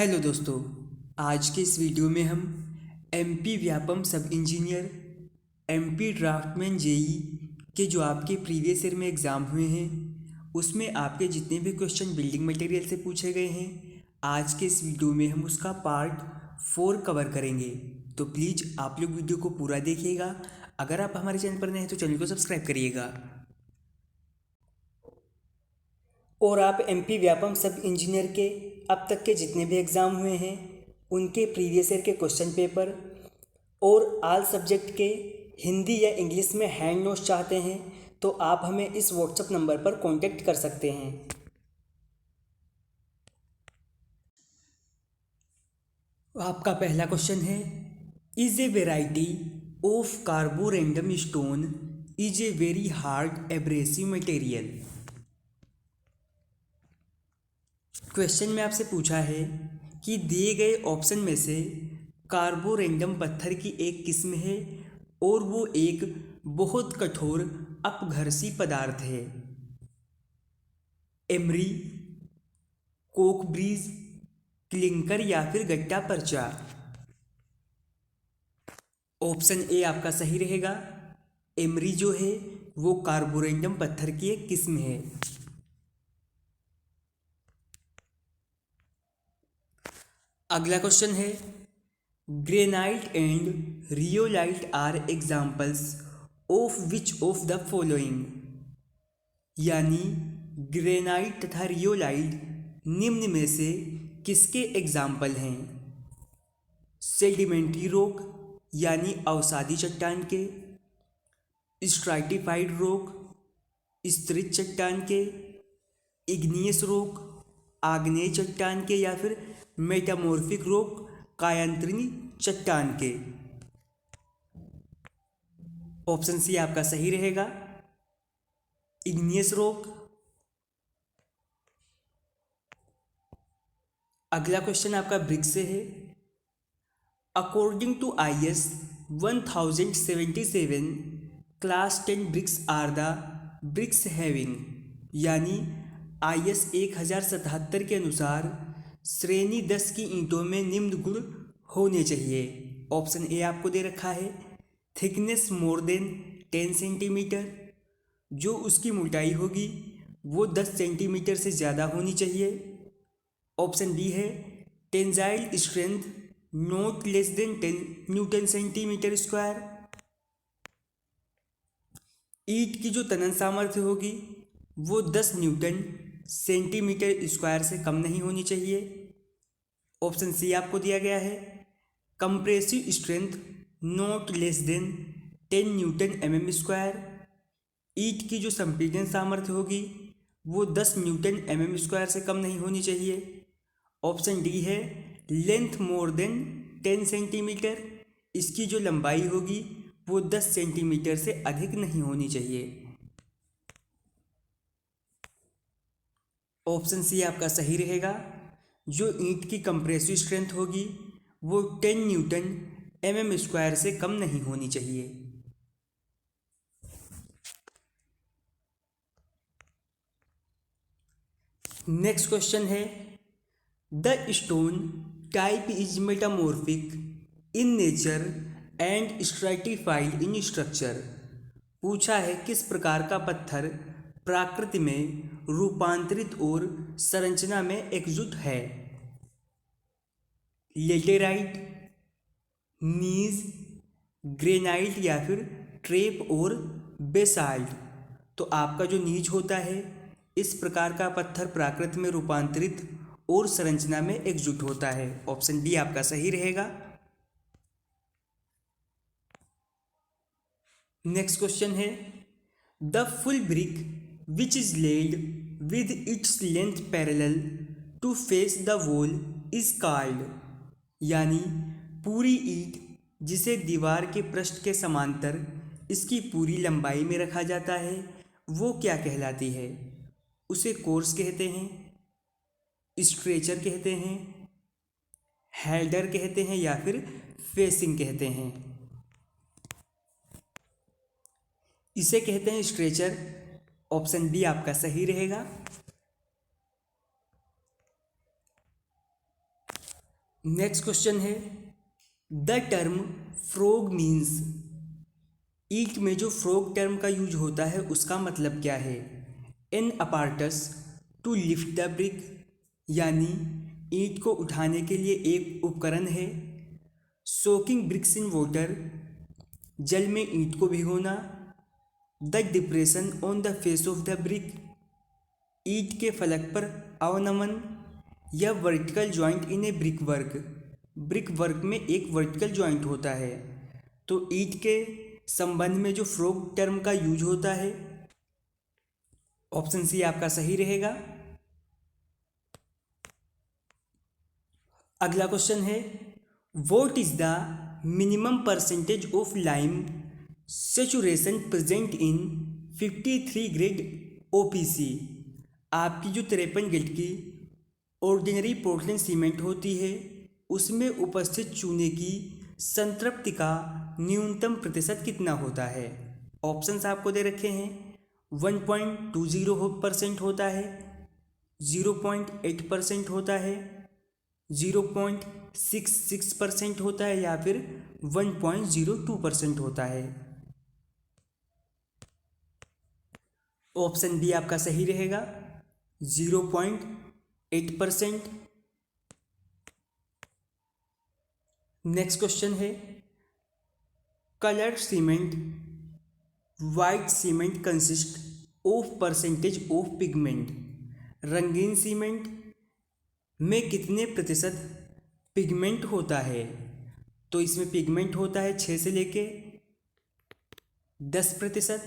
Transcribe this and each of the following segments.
Hello दोस्तों, आज के इस वीडियो में हम एमपी व्यापम सब इंजीनियर एमपी ड्राफ्टमैन जेई के जो आपके प्रीवियस ईयर में एग्ज़ाम हुए हैं उसमें आपके जितने भी क्वेश्चन बिल्डिंग मटेरियल से पूछे गए हैं, आज के इस वीडियो में हम उसका पार्ट 4 कवर करेंगे। तो प्लीज़ आप लोग वीडियो को पूरा देखिएगा। अगर आप हमारे चैनल पर नए हैं तो चैनल को सब्सक्राइब करिएगा। और आप एमपी व्यापम सब इंजीनियर के अब तक के जितने भी एग्ज़ाम हुए हैं उनके प्रीवियस ईयर के क्वेश्चन पेपर और आल सब्जेक्ट के हिंदी या इंग्लिश में हैंड नोट्स चाहते हैं तो आप हमें इस व्हाट्सएप नंबर पर कांटेक्ट कर सकते हैं। आपका पहला क्वेश्चन है, is a variety of Carborundum stone is a very hard abrasive material. Question में आपसे पूछा है कि दिए गए ऑप्शन में से कार्बोरेंडम पत्थर की एक किस्म है और वो एक बहुत कठोर अपघर्षी पदार्थ है। एमरी, कोक ब्रीज, क्लिंकर या फिर गट्टा परचा। ऑप्शन ए आपका सही रहेगा। एमरी जो है वो कार्बोरेंडम पत्थर की एक किस्म है। अगला क्वेश्चन है, granite and rhyolite are examples of which of the following. यानी ग्रेनाइट तथा रियोलाइट निम्न में से किसके एग्जाम्पल हैं। सेडिमेंट्री रॉक यानी अवसादी चट्टान के, स्ट्राटिफाइड रॉक स्तरित चट्टान के, इग्नियस रॉक आग्नेय चट्टान के, या फिर मेटामॉर्फिक रॉक कायांतरिणी चट्टान के। ऑप्शन सी आपका सही रहेगा, इग्नियस रॉक। अगला क्वेश्चन आपका ब्रिक्स से है। According to IS 1077 class 10 bricks are the bricks having. यानी IS 1077 के अनुसार श्रेणी 10 की ईंटों में निम्न गुण होने चाहिए। ऑप्शन ए आपको दे रखा है, थिकनेस मोर देन 10 सेंटीमीटर, जो उसकी मोटाई होगी वो 10 सेंटीमीटर से ज़्यादा होनी चाहिए। ऑप्शन बी है, tensile strength not less than 10 Newton centimetre square, ईंट की जो तनन सामर्थ्य होगी वो 10 न्यूटन सेंटीमीटर स्क्वायर से कम नहीं होनी चाहिए। ऑप्शन सी आपको दिया गया है, compressive strength not less than 10 Newton mm square, ईंट की जो संपीड़न सामर्थ्य होगी वो 10 न्यूटन mm स्क्वायर से कम नहीं होनी चाहिए। ऑप्शन डी है, लेंथ मोर देन 10 सेंटीमीटर, इसकी जो लंबाई होगी वो 10 सेंटीमीटर से अधिक नहीं होनी चाहिए। ऑप्शन सी आपका सही रहेगा, जो ईंट की कंप्रेसिव स्ट्रेंथ होगी वो 10 न्यूटन mm स्क्वायर से कम नहीं होनी चाहिए। नेक्स्ट क्वेश्चन है, the stone type is metamorphic in nature and stratified in structure. पूछा है किस प्रकार का पत्थर प्रकृति में रूपांतरित और संरचना में एकजुट है। लेटेराइट, नीज, ग्रेनाइट या फिर ट्रेप और बेसाल्ट। तो आपका जो नीज होता है इस प्रकार का पत्थर प्रकृति में रूपांतरित और संरचना में एकजुट होता है। ऑप्शन बी आपका सही रहेगा। नेक्स्ट क्वेश्चन है, the full brick which is laid with its length parallel to face the wall is called. यानी पूरी ईंट जिसे दीवार के पृष्ठ के समांतर इसकी पूरी लंबाई में रखा जाता है वो क्या कहलाती है। उसे कोर्स कहते हैं, स्ट्रेचर कहते हैं, हेडर कहते हैं या फिर फेसिंग कहते हैं। इसे कहते हैं स्ट्रेचर। ऑप्शन बी आपका सही रहेगा। नेक्स्ट क्वेश्चन है, द टर्म फ्रॉग मीन्स। ईट में जो फ्रॉग टर्म का यूज होता है उसका मतलब क्या है? An apparatus to lift the brick, यानी ईंट को उठाने के लिए एक उपकरण है। सोकिंग ब्रिक्स इन वाटर, जल में ईंट को भिगोना। The depression on the face of the brick, ईंट के फलक पर अवनमन। या vertical joint in a brick work, brick work में एक वर्टिकल जॉइंट होता है। तो ईंट के संबंध में जो फ्रॉग टर्म का यूज होता है, ऑप्शन सी आपका सही रहेगा। अगला क्वेश्चन है, what is the minimum percentage of lime saturation present in 53 grade OPC. आपकी जो 53 ग्रेड की ऑर्डिनरी पोर्टलैंड सीमेंट होती है उसमें उपस्थित चूने की संतृप्ति का न्यूनतम प्रतिशत कितना होता है? ऑप्शंस आपको दे रखे हैं। 1.20% होता है, 0.8% होता है, 0.66% होता है, या फिर 1.02% होता है। ऑप्शन बी आपका सही रहेगा, 0.8%। नेक्स्ट क्वेश्चन है, coloured cement white cement consist of percentage of pigment. रंगीन सीमेंट में कितने प्रतिशत पिगमेंट होता है? तो इसमें पिगमेंट होता है 6 से लेके 10%।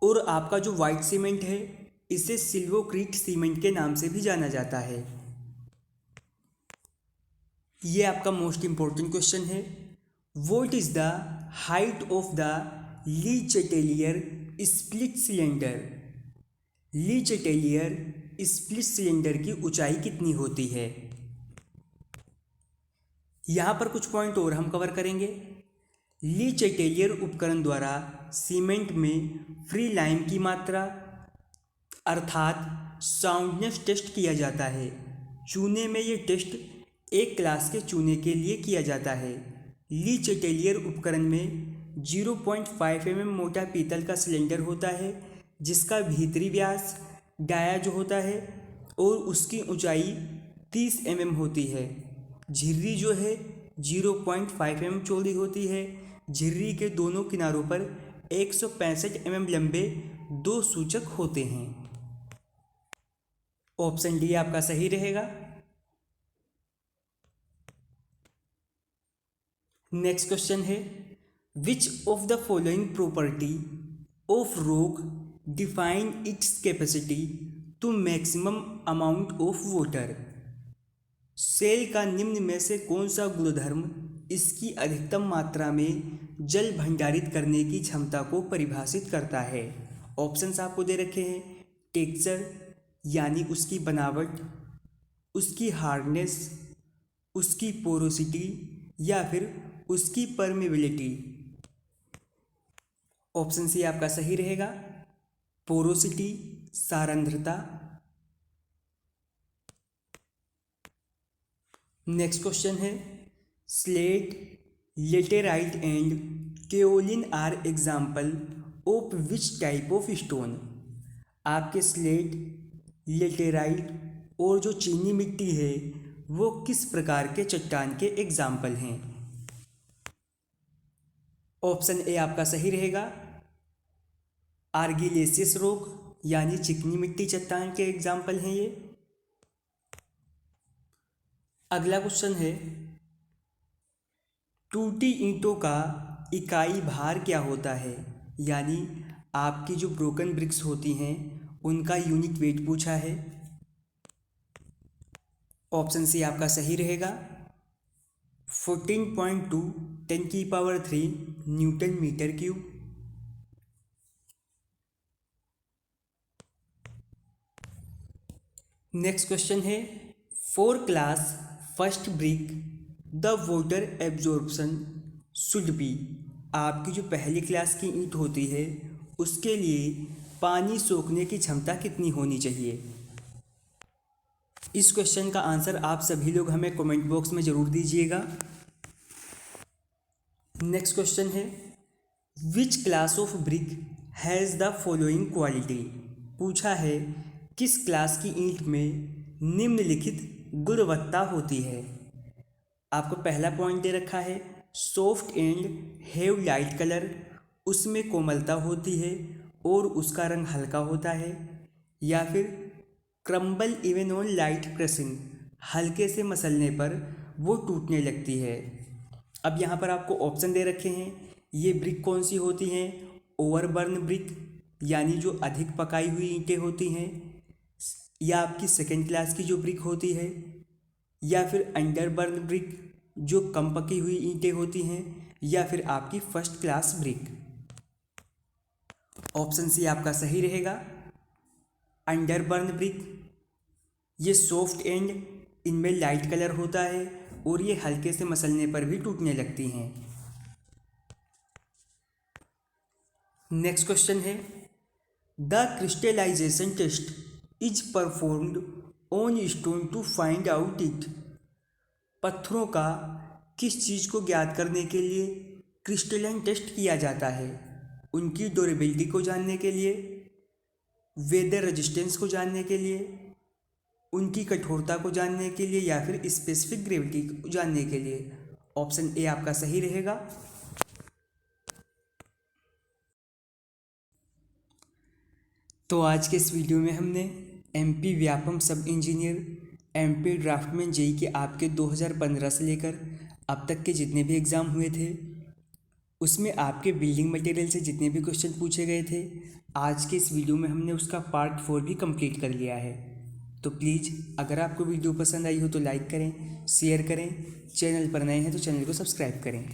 और आपका जो वाइट सीमेंट है इसे सिल्वोक्रीट सीमेंट के नाम से भी जाना जाता है। ये आपका मोस्ट इंपॉर्टेंट क्वेश्चन है, what is the height of the Le Chatelier split cylinder. Le Chatelier split cylinder की ऊंचाई कितनी होती है? यहाँ पर कुछ पॉइंट और हम कवर करेंगे। ली चेटेलियर उपकरण द्वारा सीमेंट में फ्री लाइम की मात्रा अर्थात साउंडनेस टेस्ट किया जाता है। चूने में ये टेस्ट एक क्लास के चूने के लिए किया जाता है। ली चेटेलियर उपकरण में 0.5 mm मोटा पीतल का सिलेंडर होता है जिसका भीतरी व्यास डाया जो होता है और उसकी ऊंचाई 30 mm होती है। झिर्री जो है 0.5 mm चौड़ी होती है। झिर्री के दोनों किनारों पर 165 mm लंबे 2 सूचक होते हैं। ऑप्शन डी आपका सही रहेगा। नेक्स्ट क्वेश्चन है, which of the following property of rock define its capacity to maximum amount of water. सेल का निम्न में से कौन सा गुणधर्म इसकी अधिकतम मात्रा में जल भंडारित करने की क्षमता को परिभाषित करता है? ऑप्शंस आपको दे रखे हैं। टेक्सचर यानी उसकी बनावट, उसकी हार्डनेस, उसकी पोरोसिटी, या फिर उसकी परमेबिलिटी। ऑप्शन सी आपका सही रहेगा, पोरोसिटी, सारंध्रता। नेक्स्ट क्वेश्चन है, slate, laterite and kaolin are example of which type of stone. आपके स्लेट, लेटेराइट और जो चीनी मिट्टी है वो किस प्रकार के चट्टान के एग्जाम्पल हैं? ऑप्शन ए आपका सही रहेगा, आर्गिलेसियस रॉक यानी चिकनी मिट्टी चट्टान के एग्जाम्पल हैं ये। अगला क्वेश्चन है, टूटी ईंटों का इकाई भार क्या होता है? यानी आपकी जो ब्रोकन ब्रिक्स होती हैं उनका यूनिट वेट पूछा है। ऑप्शन सी आपका सही रहेगा, 14.2 10³ newton metre cube. Next question है, for class first brick the water absorption should be. आपकी जो पहली क्लास की ईंट होती है उसके लिए पानी सोखने की क्षमता कितनी होनी चाहिए? इस क्वेश्चन का आंसर आप सभी लोग हमें कमेंट बॉक्स में ज़रूर दीजिएगा। नेक्स्ट क्वेश्चन है, which class of brick has the following quality? पूछा है किस क्लास की ईंट में निम्नलिखित गुणवत्ता होती है? आपको पहला पॉइंट दे रखा है soft and have light colour, उसमें कोमलता होती है और उसका रंग हल्का होता है। या फिर crumble even on light pressing, हल्के से मसलने पर वो टूटने लगती है। अब यहाँ पर आपको ऑप्शन दे रखे हैं, ये ब्रिक कौन सी होती हैं? ओवरबर्न ब्रिक यानी जो अधिक पकाई हुई ईंटें होती हैं, या आपकी सेकेंड क्लास की जो ब्रिक होती है, या फिर अंडरबर्न ब्रिक जो कम पकी हुई ईंटें होती हैं, या फिर आपकी first class brick. Option C आपका सही रहेगा, अंडरबर्न ब्रिक। ये सॉफ्ट एंड, इनमें लाइट कलर होता है और ये हल्के से मसलने पर भी टूटने लगती हैं। नेक्स्ट क्वेश्चन है, the crystallisation test is performed on stone to find out it. पत्थरों का किस चीज़ को ज्ञात करने के लिए क्रिस्टलाइन टेस्ट किया जाता है? उनकी ड्यूरेबिलिटी को जानने के लिए, वेदर रेजिस्टेंस को जानने के लिए, उनकी कठोरता को जानने के लिए, या फिर स्पेसिफिक ग्रेविटी को जानने के लिए। ऑप्शन ए आपका सही रहेगा। तो आज के इस वीडियो में हमने एमपी व्यापम सब इंजीनियर, एमपी ड्राफ्टमैन जेई के आपके 2015 से लेकर अब तक के जितने भी एग्ज़ाम हुए थे उसमें आपके बिल्डिंग मटेरियल से जितने भी क्वेश्चन पूछे गए थे, आज के इस वीडियो में हमने उसका पार्ट 4 भी कंप्लीट कर लिया है। तो प्लीज़ अगर आपको वीडियो पसंद आई हो तो लाइक करें, शेयर करें, चैनल पर नए हैं तो चैनल को सब्सक्राइब करें।